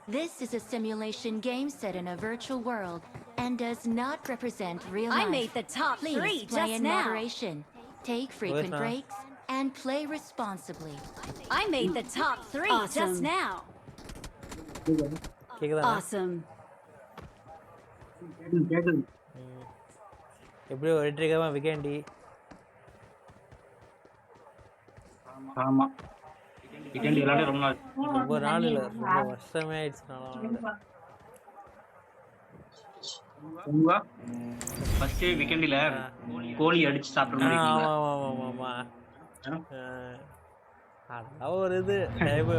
This is a simulation game set in a virtual world and does not represent real life. I made the top Please 3 play just in now. moderation, take frequent breaks, and play responsibly. I made the top 3 just now. Awesome. எப்படியோ வெற்றிகரமா விக்கெண்டி. ஆமா விக்கெண்ட் விளையாட ரொம்ப நாள் இல்லை, ரொம்ப வருஷமே ஆயிடுச்சு. ஃபர்ஸ்ட் வீக்கெண்ட்ல கோழி அடிச்சு சாப்பிட்டு அதெல்லாம் ஒரு இது டைம்.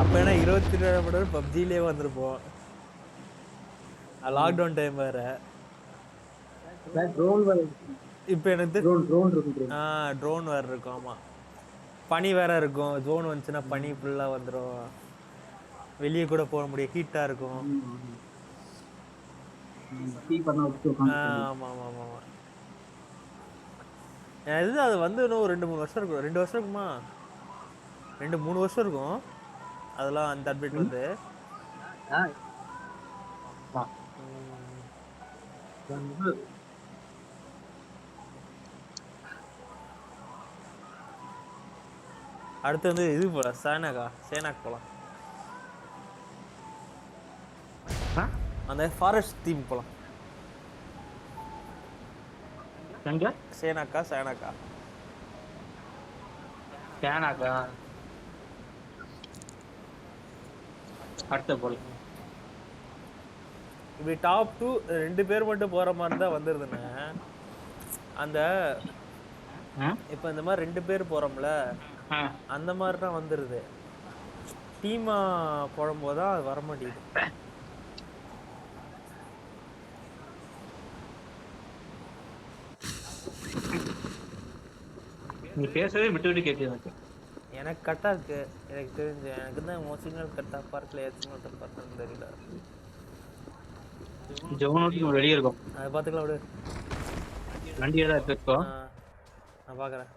அப்ப என்ன 22 மணி நேரம் பப்ஜிலே வந்திருப்போம். லாக்டவுன் டைம் வேற. இப்ப எனக்கு ட்ரோன் வேற இருக்கும். ஆமா, பனி வேற இருக்கும். ஜோன் வந்துச்சுன்னா பனி ஃபுல்லா வந்துடும். வெளியே கூட போக முடியும், ஹீட்டா இருக்கும். ஆமா ஆமா ஆமா. இது அது வந்து இன்னும் 2-3 வருஷம் இருக்கும். 2 வருஷம் இருக்குமா, 2-3 வருஷம் இருக்கும். அதெல்லாம் அந்த அப்டேட் வந்து அடுத்து வந்து இது போல சேனாக் போலாம். அந்த ஃபாரஸ்ட் தீம் போலாம். சேனாக்கா அடுத்த போல இப்படி டாப் 2 2 பேர் மட்டும் போற மாதிரி தான் வந்துருதுன்னு. அந்த இப்ப இந்த மாதிரி 2 பேர் போறோம்ல, அந்த மாதிரி தான் வந்துருது. டீமா போடும்போதுதான் அது வர மாட்டேங்குது. நீ பேசவே விட்டு விட்டு கேட்குது. எனக்கு கரெக்டா இருக்கு, எனக்கு தெரிஞ்சு. எனக்கு தான் சிக்னல் கரெக்டா பார்க்கல, சிக்னல் பார்க்கணும்னு தெரியல. ஜோனோட்டு வெளியே இருக்கும், அதை பார்த்துக்கலாம் விடு. வண்டியை தான் இருக்கோம், நான் பார்க்குறேன்.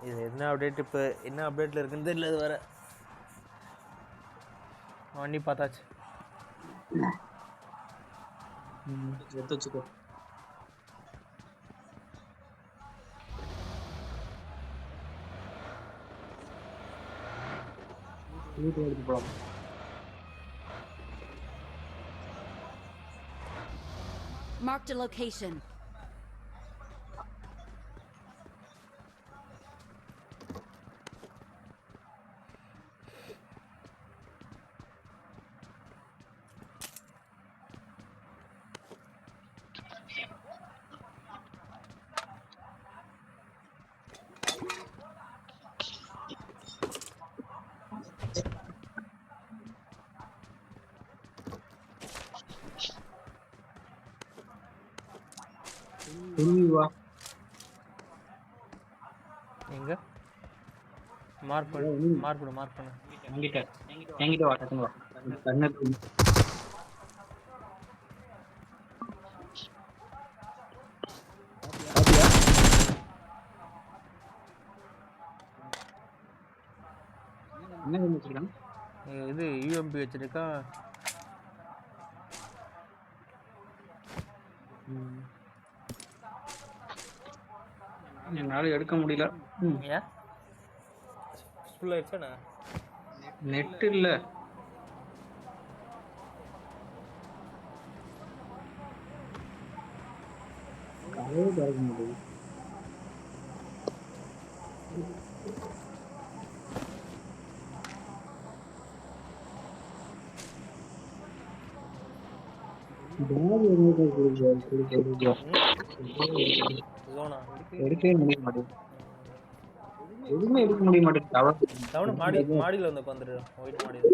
இது என்ன அப்டேட், இப்போ என்ன அப்டேட்டில் இருக்குன்னு தெரியல. இது வேறு வண்டி பார்த்தாச்சு. எடுத்து வச்சுக்கோ. எடுத்து போகலாம். Marked a location. எங்க மார்க் பண்ணு. என்கிட்ட வா, டக்குனு வா. என்ன வச்சிருக்கான்? இது யூஎம்பி வச்சிருக்கா. என்னால எடுக்க முடியல. ஏன் ஃபுல் ஆயிடுச்சா? நெட் இல்ல. கதவே திறக்க முடியல. எடுக்கவே முடிய மாட்டேங்குது. எதுவுமே எடுக்க முடிய மாட்டேங்குது. மாடியில் வந்து உட்காந்துருக்கோம், ஒயிட் மாடியில்.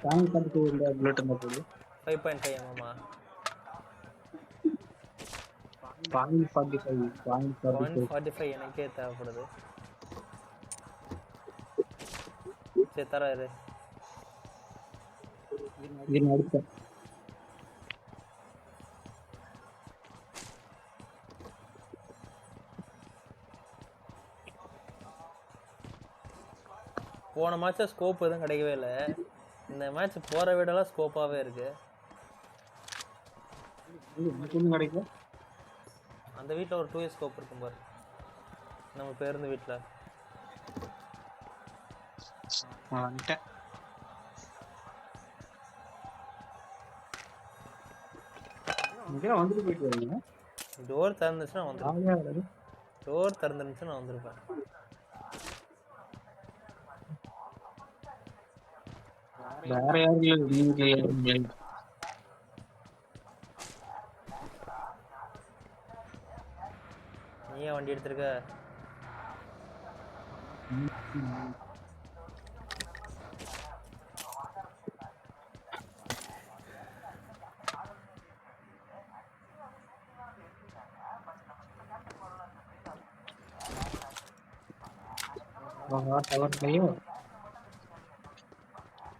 சாங் பார்த்துட்டு இந்த புல்லட் இருந்தா போது. 5.5 mm. 0.45 எனக்கே தேவைப்படுது. சரி தராரு. இது அடுத்த போன மேட்ச ஸ்கோப் எதுவும் கிடைக்கவே இல்லை. இந்த மேட்ச் போகிற வீடெல்லாம் ஸ்கோப்பாகவே இருக்கு. கிடைக்கும். அந்த வீட்டில் ஒரு 2 ஸ்கோப் இருக்கும் பாரு, நம்ம பேருந்து வீட்டில். வந்துட்டு போயிட்டு வரீங்க. டோர் திறந்துச்சுன்னா வந்துருப்பேன். டோர் திறந்துருந்துச்சுன்னா வந்துருப்பேன். வேற யாரும் நீ ஏன் வண்டி எடுத்திருக்க?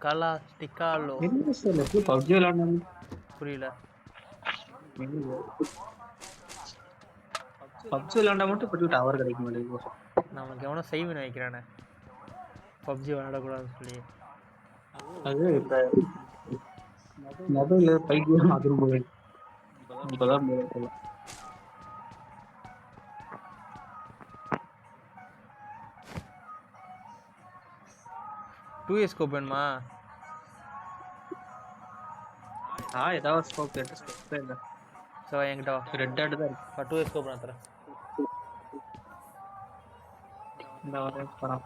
கலா டிகாலோ பப்ஜி விளையாடணும். புரியல. பப்ஜி விளையாண்டா மட்டும் இப்படி டவர் கிடைக்க மாட்டேங்குது. நமக்கு எவனோ செய்வி நினைக்கிறானே பப்ஜி விளையாடக்கூடாதுன்னு சொல்லி. அது இப்ப மொபைல் பைக்கு அது மொபைல் இப்பதான் மொபைல் 2 ஸ்கோப் வேணுமா? ஏதாவது ஸ்கோப் எடுத்து ஸ்கோப் இல்லை. ஸோ என்கிட்ட வா, ரெட் ஆட் தான் இருக்கு. 2 ஸ்கோப் நான் தரேன். இந்த வர படம்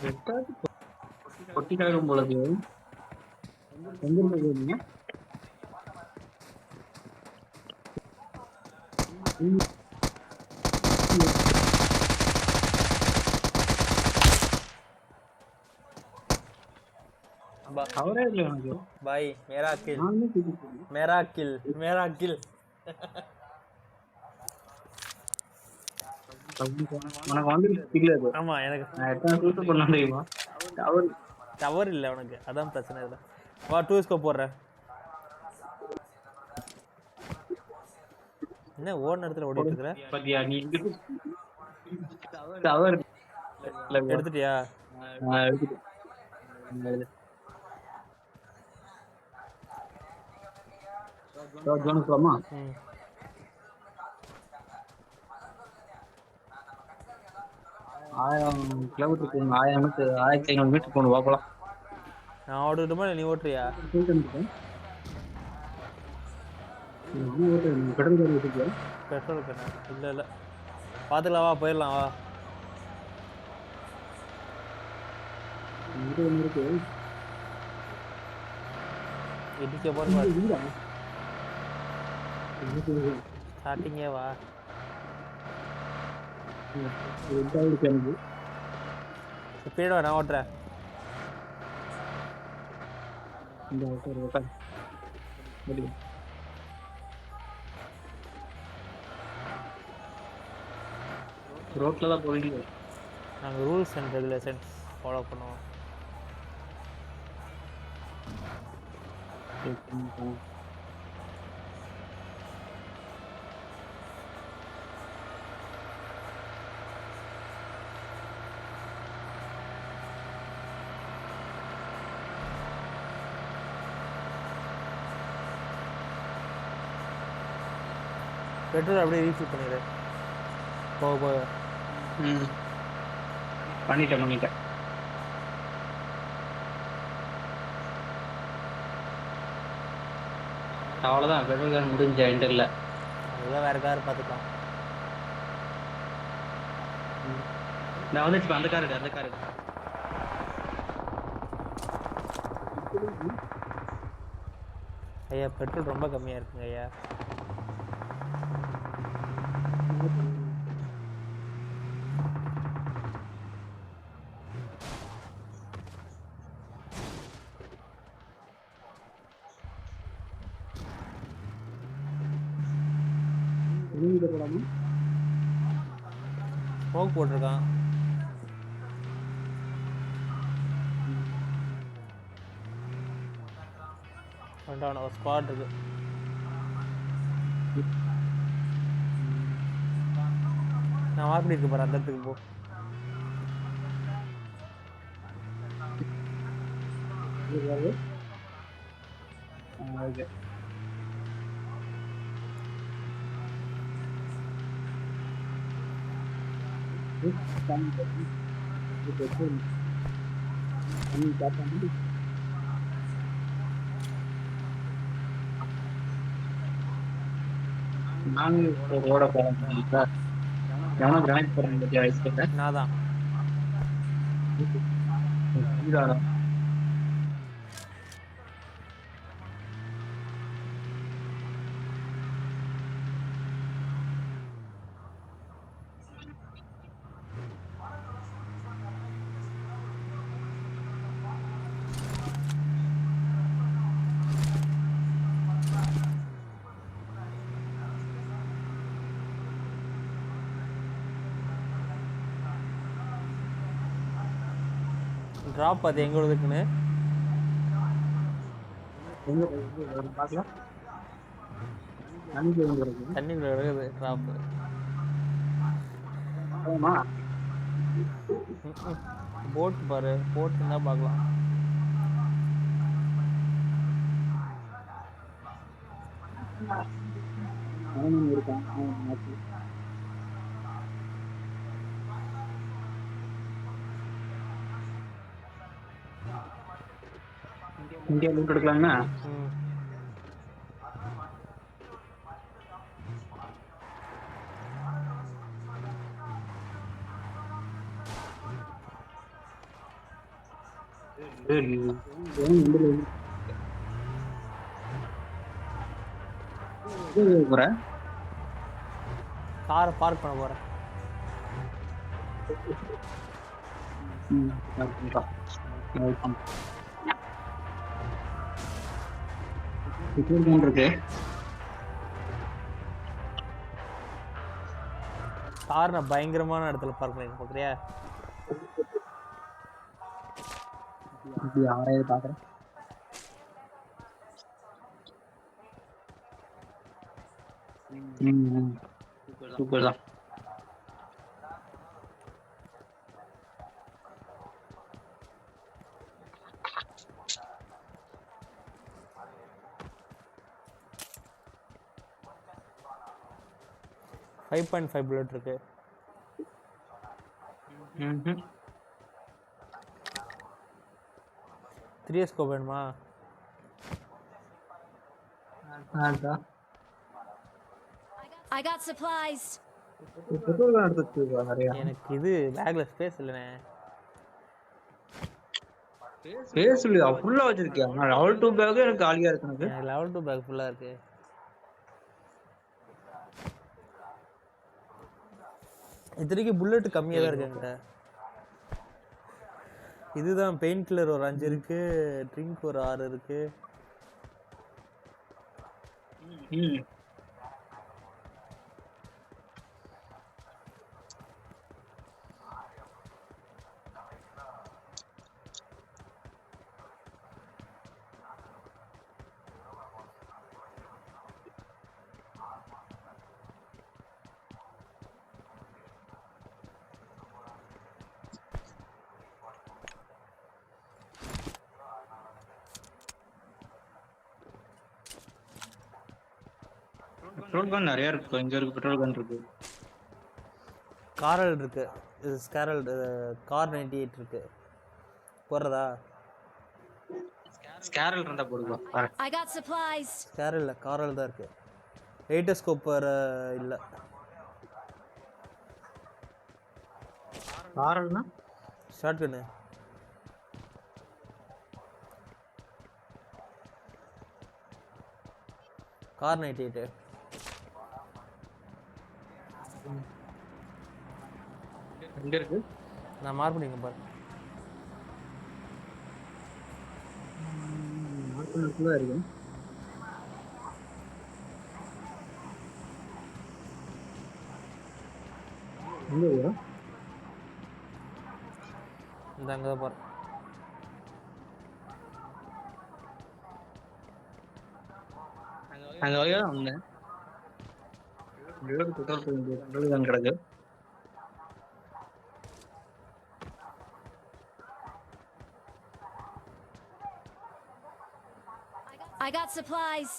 ரெட் ஆட் பொட்டி கிடக்கும் பொழுது எங்க போயிருந்தீங்க? அவரே இல்லை எனக்கு. பாய் மேரா கில், மேரா கில், மேரா கில். உனக்கு வந்து தெரியாது. ஆமா எனக்கு நான் எத்தனை சூட்டு பண்ண தெரியுமா? டவர் டவர் இல்லை உனக்கு, அதான் பிரச்சனை இல்லை. வா 2 ஸ்கோப் போடுறேன். என்ன ஓடின இடத்துல ஓடிட்டு இருக்கிற? பாத்தியா நீ டவர் எடுத்துட்டியா? ஜோனுக்குலாமா? ம் 1000 கிலோமீட்டர் போகணும். 1500 மீட்டர் போகணும். பார்க்கலாம். நான் ஓடட்டுமா இல்லை நீ ஓட்டுறியா? பெட்ரோல் கண்ணா இல்லை இல்லை பார்த்துக்கலாம், வா போயிடலாம் வா. இடிக்க போகிற ஸ்டார்டிங்கே வா. ஸ்பீடாக நான் ஓட்டுறேன். ரோட்ல தான் போவீங்க. நாங்கள் ரூல்ஸ் அண்ட் ரெகுலேஷன்ஸ் ஃபாலோ பண்ணுவோம். பெட்ரோல் அப்படியே ரீஃபில் பண்ணிடு போக போக. பண்ணிட்டேன். அவ்வளோதான். பெட்ரோல் கார் முடிஞ்ச எண்டில். அதெல்லாம் வேறு கார் பார்த்துக்கலாம். நான் வந்துச்சு. அந்த கார் எடு, அந்த கார் எடு. ஐயா பெட்ரோல் ரொம்ப கம்மியாக இருக்குங்க ஐயா. ஸ்மோக் போட்டிருக்கான். வந்துட்டான், ஒரு ஸ்குவாட் இருக்கு. நான் மார்க் பண்ணிருக்க பாரு, அந்த இடத்துக்கு போ. நானும் ரோட போறேன். எவனோ கிரானைட் போறேன் பத்தி வயசுல நான் தான். ட்ராப் அது எங்க இருக்குன்னு பார்க்கலாம். தண்ணிக்குள்ள இருக்குது ட்ராப். போட் பாரு, போட் இருந்தா பார்க்கலாம். இந்தியா லூட் எடுக்கலாம்னா காரை பார்க் பண்ண போறேன். இருக்கு. கார் நான் பயங்கரமான இடத்துல பார்க் பண்ணிருக்கேன், பாக்குறியா? பாக்குறேன். சூப்பர் தான். .5 புல்லட் இருக்கு. 3 ஸ்கோப் வேணுமா? I got supplies. எனக்கு இது பேக்ல ஸ்பேஸ் இல்லனே. ஸ்பேஸ் இல்லையா? ஃபுல்லா வச்சிருக்கியா? நான் லெவல் 2 பேக் எனக்கு காலியா இருக்கு. எனக்கு லெவல் 2 பேக் ஃபுல்லா இருக்கு. இத்தனைக்கு புல்லட் கம்மியா தான் இருக்கு என்கிட்ட. இதுதான் பெயின் கில்லர் ஒரு 5 இருக்கு, ட்ரிங்க் ஒரு 6 இருக்கு. பெட்ரோல் கன் நிறைய இருக்கு. இங்க இருக்கு பெட்ரோல் கன் இருக்கு. காரல் இருக்கு. இது ஸ்கேரல் கார் 98 இருக்கு. போறதா? ஸ்கேரல் இருந்தா போடுவா. I got supplies. ஸ்கேரல் இல்ல, காரல் தான் இருக்கு. வெயிட்டர் ஸ்கோப்பர் இல்ல. காரல்னா ஷாட் கன். கார் 98 எங்க இருக்கு? நான் மார்க் பண்ணிருக்கேன் பாரு. மார்க் பண்ணதுல இருக்கு. எங்க இந்த அங்கே தான் போகிறேன். அந்த வழியா தான் வந்தேன். கிடக்கு. I got supplies.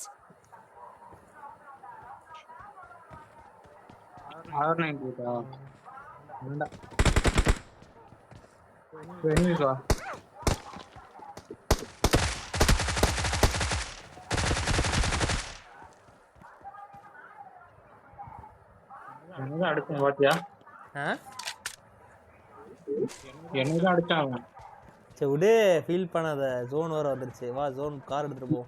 R9 போட்டா வேண்டாம். எனிமிஸா என்னதான் அடிச்சான் பாத்தியா? என்னதான் அடிச்சான் அவன். சரி விடு, ஃபீல் பண்ணாத. ஜோன் வர வந்துருச்சு. வா ஜோன் கார் எடுத்துட்டு போ.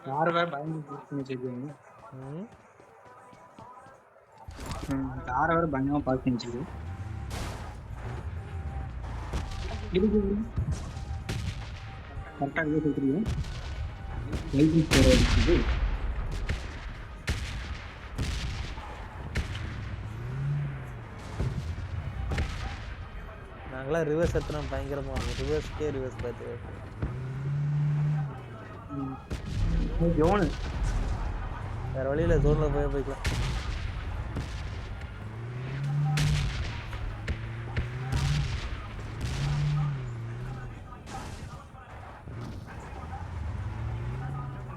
கார் வேற பயங்கர வச்சிருக்கீங்க. காரை வேற பயங்கரமா பார்க் பண்ணி வச்சிருக்கு. கரெக்டாக கொடுத்துருக்கீங்க. நாங்களாம் ரிவர்ஸ் எத்தனை பயங்கரமா இருக்கும். ரிவர்ஸ்க்கே ரிவர்ஸ் பார்த்து ஜோனு வேற வழியில ஜோன்ல போய்க்கலாம்.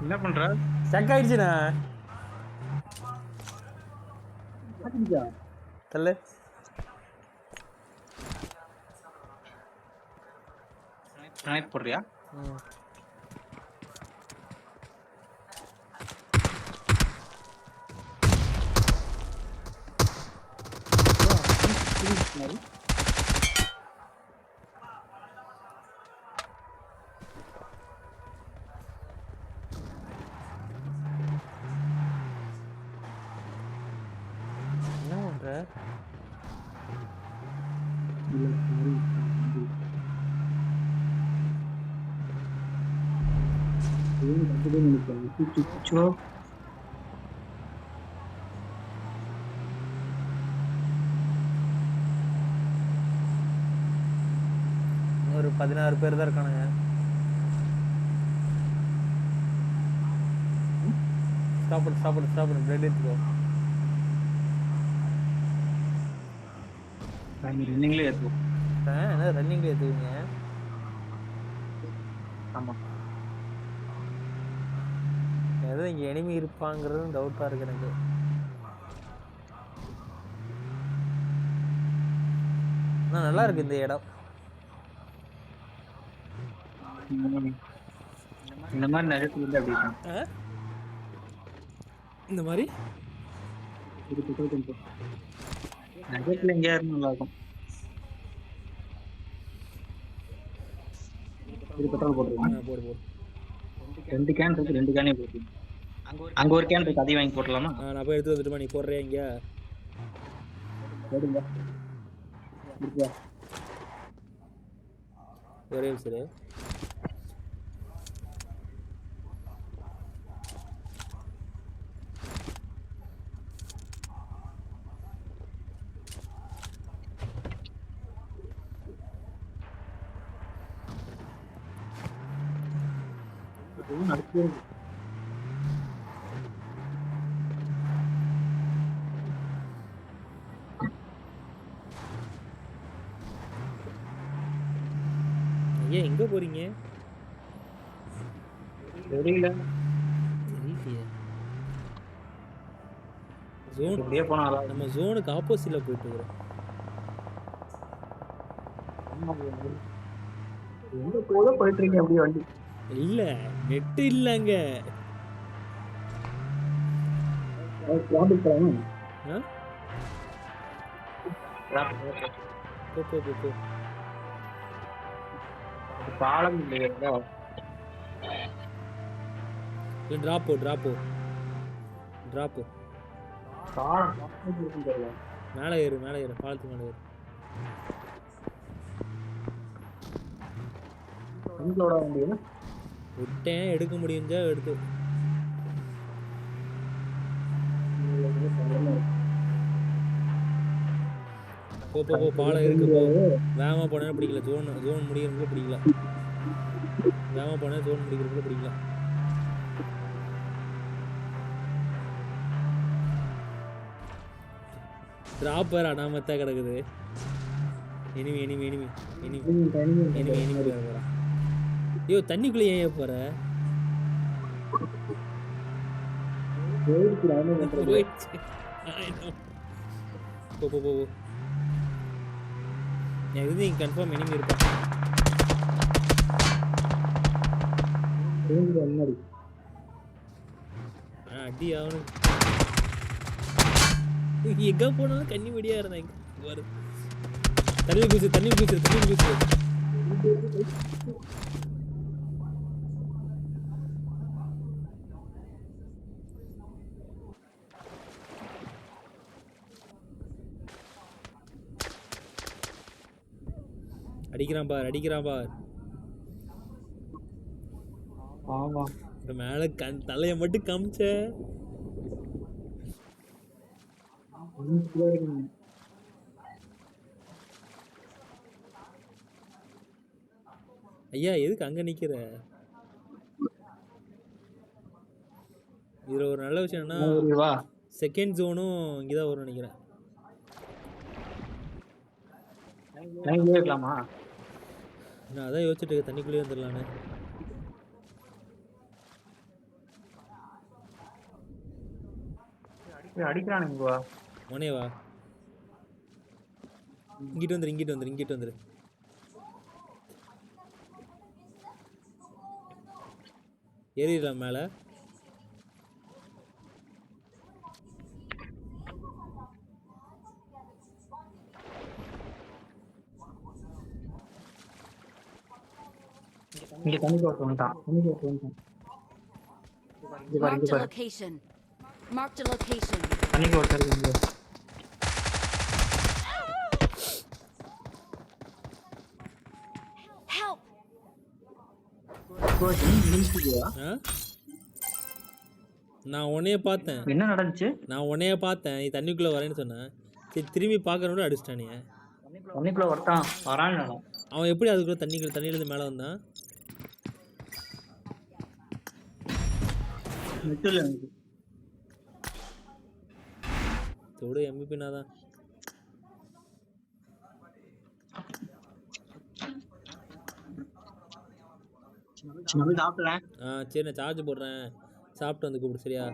என்ன பண்ற? ஸ்டக் ஆயிடுச்சுண்ணா. தள்ளு. ஸ்னைப் போடுறியா? என்ன பண்ற? ஒரு 16 பேர் தான் இருக்கானுங்க. ஸ்டாப் பிளட் எடுத்துக்கோ. ரன்னிங்ல ஏத்துவோம். என்ன ரன்னிங்ல ஏத்துவீங்க? ஆமா. ஏதோ இங்க எனிமி இருப்பாங்கிறது டவுட்டா இருக்கு எனக்கு. நல்லா இருக்கு இந்த இடம். இந்த மாதிரி நிறைய பேர் அப்படி இந்த மாதிரி நகரத்துல எங்கேயா இருந்தா நல்லா இருக்கும். பெட்ரோல் போட்டுருவாங்க. போடு 2 கேன் இருக்கு. 2 கேனே போட்டு அங்க ஒரு கேன் இருக்கு. அதையும் வாங்கி போடலாமா? நான் போய் எடுத்து வந்துட்டுமா? நீ போடுறியா இங்க? போடுங்க. ஒரே சரி. ஏன் எங்க போறீங்க? தெரியல. ஜோன் இப்படியே போனா நம்ம ஜோனுக்கு ஆப்போசிட்ல போயிட்டு இருக்கோம். எங்க போல போயிட்டு இருக்கீங்க அப்படியே வண்டி? இல்ல நெட் இல்லங்க. பாலம் இல்லையா? டிராப் மேலே ஏறு பாலத்து மேலே ஏறு. உங்களோட வண்டி விட்டேன் எடுக்க முடிஞ்சா எடுத்து. போ போ போ, பாலம் இருக்கு போ. வேகமாக போனேன்னு பிடிக்கல. ஜோன் முடிக்கிறதுக்குள்ள பிடிக்கல. வேகமாக போனேன், ஜோன் முடிக்கிறதுக்குள்ள பிடிக்கல. ட்ராப் வேறு அனாமத்தான் கிடக்குது. Enemy enemy enemy enemy enemy enemy வேறு போகிறான். ஐயோ தண்ணிக்குள்ளே ஏன் போகிற? போயிடுச்சு. போ போ போ. எனக்கு இது இங்கே கன்ஃபார்ம் எனிமி இருப்பான். அடி அவனுக்கு எங்கே போனாலும் கண்ணி வெடியாக இருந்தாங்க. வரும் தண்ணி பூச்சு தண்ணி பூச்சு தண்ணி பூச்சு. அடிக்கிறான் பார் அடிக்கிறான் பார். ஆமா மேலே தலையை மட்டும் காமிச்ச. ஐயா எதுக்கு அங்கே நிற்கிற? இதில் ஒரு நல்ல விஷயம் என்னன்னா செகண்ட் ஜோனும் இங்கே தான் வரும்னு நினைக்கிறேன். இருக்கலாமா? நான் அதான் யோசிச்சுட்டு தண்ணிக்குள்ளேயே வந்துடலான்னு. அடிக்கிறானுங்க. மோனே வா, இங்கிட்டு வந்துரு இங்கிட்டு வந்துரு இங்கிட்டு வந்துரு. ஏறிடலாம் மேலே. இங்க தண்ணி போட்டு வந்துட்டான். Marked a location. Marked a location. தண்ணி போட்டு Help! நான் உன்னைய பார்த்தேன். என்ன நடந்துச்சு? நான் உன்னைய பார்த்தேன், நீ தண்ணிக்குள்ளே வரேன்னு சொன்னேன். சரி திரும்பி பார்க்கறோட அடிச்சிட்டானே. தண்ணிக்குள்ள வரட்டான் வரான்னு. அவன் எப்படி அதுக்குள்ள தண்ணியிலேருந்து மேலே வந்தான்? தொடு எம்பிபினா தான். சாப்பிடலாம். சரி நான் சார்ஜ் போடுறேன், சாப்பிட்டு வந்து கூப்பிடு சரியா?